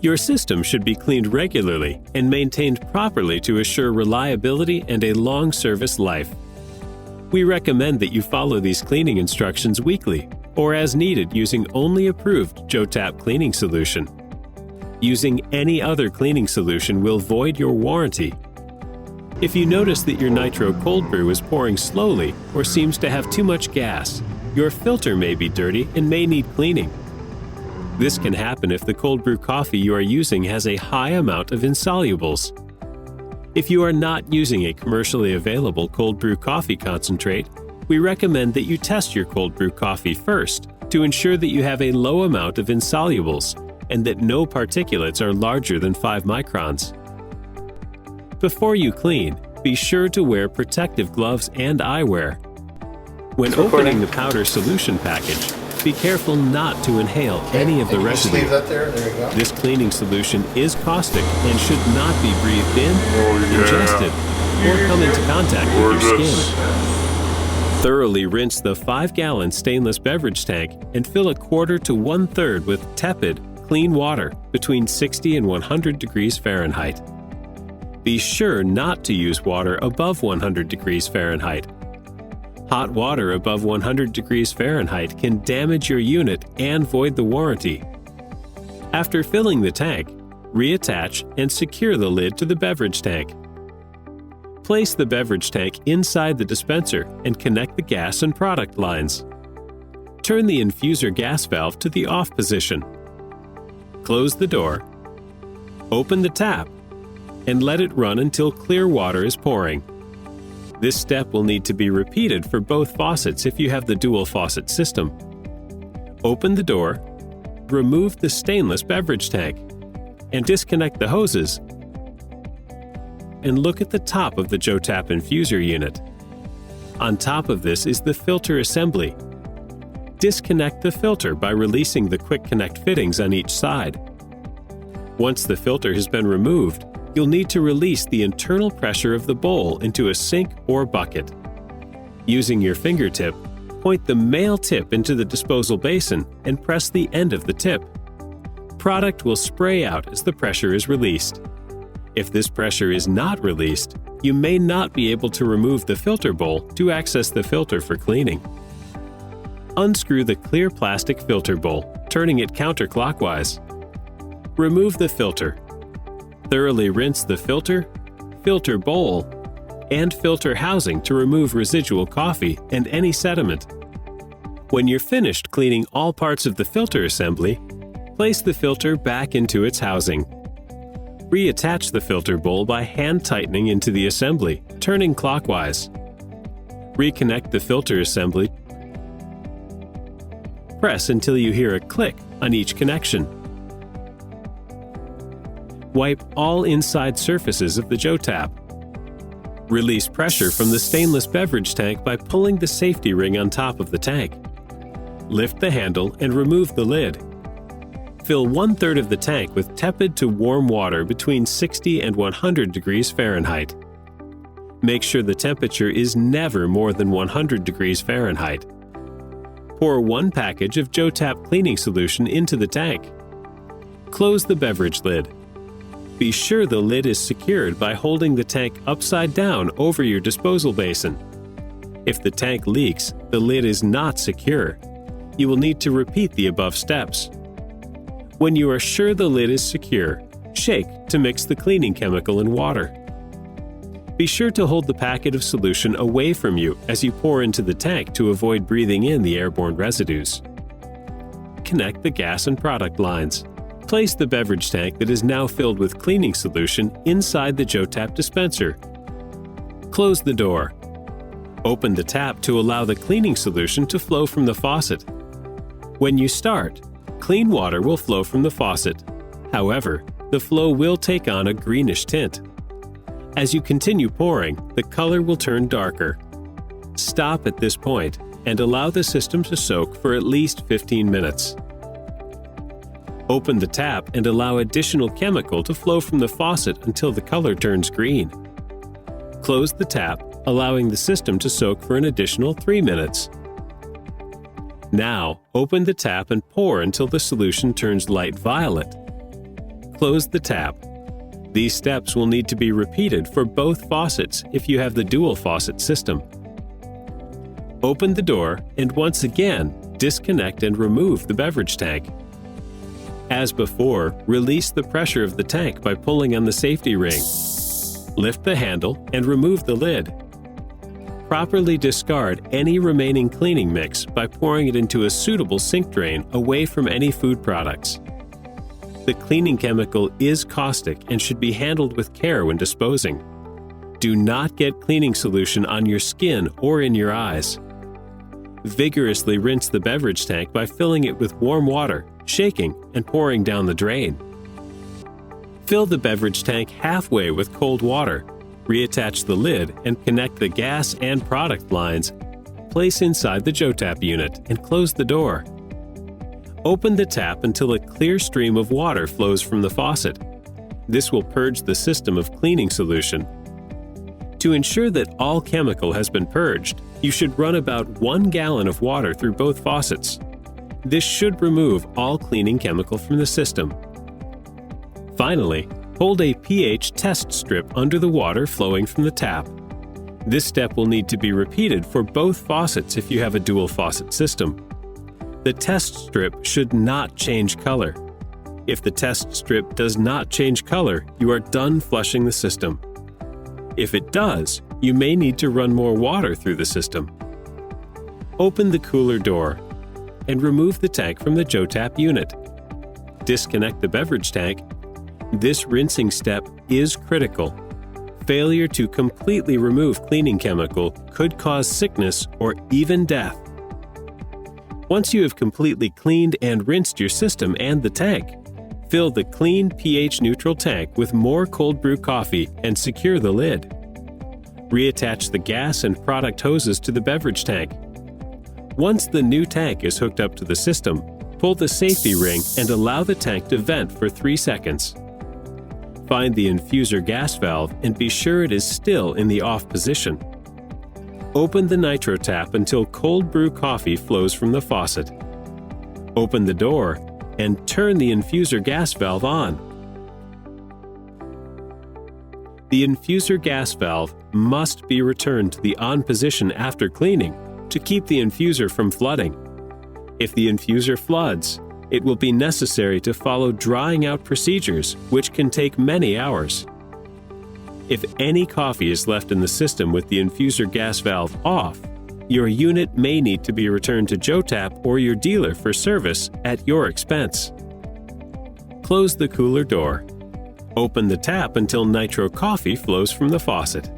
Your system should be cleaned regularly and maintained properly to assure reliability and a long service life. We recommend that you follow these cleaning instructions weekly or as needed using only approved JoeTap cleaning solution. Using any other cleaning solution will void your warranty. If you notice that your nitro cold brew is pouring slowly or seems to have too much gas, your filter may be dirty and may need cleaning. This can happen if the cold brew coffee you are using has a high amount of insolubles. If you are not using a commercially available cold brew coffee concentrate, we recommend that you test your cold brew coffee first to ensure that you have a low amount of insolubles and that no particulates are larger than 5 microns. Before you clean, be sure to wear protective gloves and eyewear. When opening the powder solution package, be careful not to inhale any of the residue. Leave that there. There you go. This cleaning solution is caustic and should not be breathed in, ingested, or come into contact with your skin. Thoroughly rinse the 5-gallon stainless beverage tank and fill a quarter to 1/3 with tepid, clean water between 60 and 100 degrees Fahrenheit. Be sure not to use water above 100 degrees Fahrenheit. Hot water above 100 degrees Fahrenheit can damage your unit and void the warranty. After filling the tank, reattach and secure the lid to the beverage tank. Place the beverage tank inside the dispenser and connect the gas and product lines. Turn the infuser gas valve to the off position. Close the door, open the tap, and let it run until clear water is pouring. This step will need to be repeated for both faucets if you have the dual faucet system. Open the door, remove the stainless beverage tank, and disconnect the hoses. And look at the top of the JoeTap infuser unit. On top of this is the filter assembly. Disconnect the filter by releasing the quick connect fittings on each side. Once the filter has been removed, you'll need to release the internal pressure of the bowl into a sink or bucket. Using your fingertip, point the male tip into the disposal basin and press the end of the tip. Product will spray out as the pressure is released. If this pressure is not released, you may not be able to remove the filter bowl to access the filter for cleaning. Unscrew the clear plastic filter bowl, turning it counterclockwise. Remove the filter. Thoroughly rinse the filter, filter bowl, and filter housing to remove residual coffee and any sediment. When you're finished cleaning all parts of the filter assembly, place the filter back into its housing. Reattach the filter bowl by hand tightening into the assembly, turning clockwise. Reconnect the filter assembly. Press until you hear a click on each connection. Wipe all inside surfaces of the JoeTap. Release pressure from the stainless beverage tank by pulling the safety ring on top of the tank. Lift the handle and remove the lid. Fill 1/3 of the tank with tepid to warm water between 60 and 100 degrees Fahrenheit. Make sure the temperature is never more than 100 degrees Fahrenheit. Pour 1 package of JoeTap cleaning solution into the tank. Close the beverage lid. Be sure the lid is secured by holding the tank upside down over your disposal basin. If the tank leaks, the lid is not secure. You will need to repeat the above steps. When you are sure the lid is secure, shake to mix the cleaning chemical and water. Be sure to hold the packet of solution away from you as you pour into the tank to avoid breathing in the airborne residues. Connect the gas and product lines. Place the beverage tank that is now filled with cleaning solution inside the JoeTap dispenser. Close the door. Open the tap to allow the cleaning solution to flow from the faucet. When you start, clean water will flow from the faucet. However, the flow will take on a greenish tint. As you continue pouring, the color will turn darker. Stop at this point and allow the system to soak for at least 15 minutes. Open the tap and allow additional chemical to flow from the faucet until the color turns green. Close the tap, allowing the system to soak for an additional 3 minutes. Now, open the tap and pour until the solution turns light violet. close the tap. These steps will need to be repeated for both faucets if you have the dual faucet system. Open the door and once again, disconnect and remove the beverage tank. As before, release the pressure of the tank by pulling on the safety ring. Lift the handle and remove the lid. Properly discard any remaining cleaning mix by pouring it into a suitable sink drain away from any food products. The cleaning chemical is caustic and should be handled with care when disposing. Do not get cleaning solution on your skin or in your eyes. Vigorously rinse the beverage tank by filling it with warm water, shaking, and pouring down the drain. Fill the beverage tank halfway with cold water. Reattach the lid and connect the gas and product lines. Place inside the JoTap unit and close the door. Open the tap until a clear stream of water flows from the faucet. This will purge the system of cleaning solution. To ensure that all chemical has been purged, you should run about 1 gallon of water through both faucets. This should remove all cleaning chemical from the system. Finally, hold a pH test strip under the water flowing from the tap. This step will need to be repeated for both faucets if you have a dual faucet system. The test strip should not change color. If the test strip does not change color, you are done flushing the system. If it does, you may need to run more water through the system. Open the cooler door and remove the tank from the JoTap unit. Disconnect the beverage tank. This rinsing step is critical. Failure to completely remove cleaning chemical could cause sickness or even death. Once you have completely cleaned and rinsed your system and the tank, fill the clean pH-neutral tank with more cold brew coffee and secure the lid. Reattach the gas and product hoses to the beverage tank. Once the new tank is hooked up to the system, pull the safety ring and allow the tank to vent for 3 seconds. Find the infuser gas valve and be sure it is still in the off position. Open the nitro tap until cold brew coffee flows from the faucet. Open the door and turn the infuser gas valve on. The infuser gas valve must be returned to the on position after cleaning to keep the infuser from flooding. If the infuser floods, it will be necessary to follow drying out procedures, which can take many hours. If any coffee is left in the system with the infuser gas valve off, your unit may need to be returned to JoTap or your dealer for service at your expense. Close the cooler door. Open the tap until nitro coffee flows from the faucet.